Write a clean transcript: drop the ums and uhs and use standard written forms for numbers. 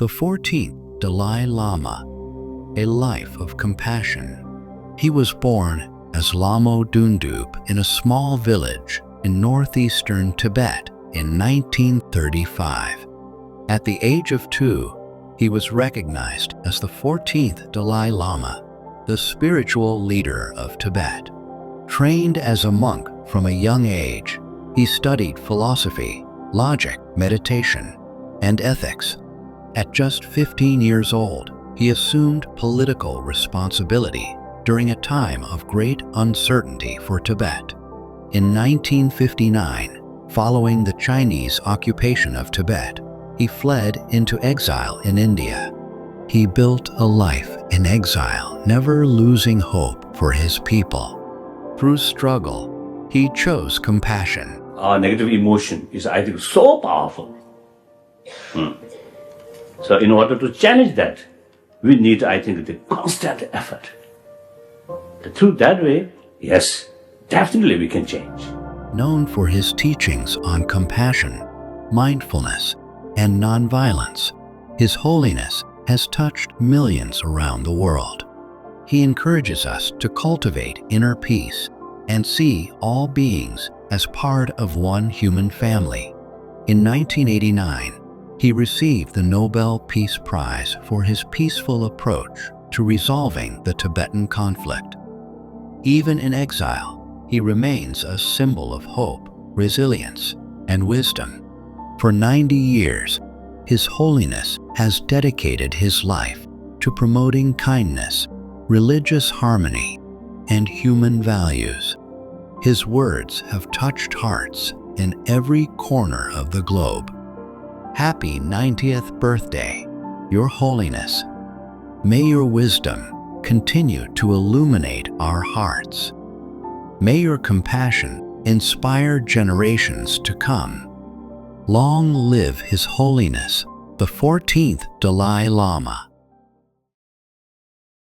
The 14th Dalai Lama, a life of compassion. He was born as Lhamo Thondup in a small village in northeastern Tibet in 1935. At the age of 2, he was recognized as the 14th Dalai Lama, the spiritual leader of Tibet. Trained as a monk from a young age, he studied philosophy, logic, meditation, and ethics. At just 15 years old, he assumed political responsibility during a time of great uncertainty for Tibet. In 1959, following the Chinese occupation of Tibet, he fled into exile in India. He built a life in exile, never losing hope for his people. Through struggle, he chose compassion. Our negative emotion is, I think, so powerful. So in order to challenge that, we need, I think, the constant effort. Through that way, yes, definitely we can change. Known for his teachings on compassion, mindfulness, and nonviolence, His Holiness has touched millions around the world. He encourages us to cultivate inner peace and see all beings as part of one human family. In 1989, he received the Nobel Peace Prize for his peaceful approach to resolving the Tibetan conflict. Even in exile, he remains a symbol of hope, resilience, and wisdom. For 90 years, His Holiness has dedicated his life to promoting kindness, religious harmony, and human values. His words have touched hearts in every corner of the globe. Happy 90th birthday, Your Holiness. May your wisdom continue to illuminate our hearts. May your compassion inspire generations to come. Long live His Holiness, the 14th Dalai Lama.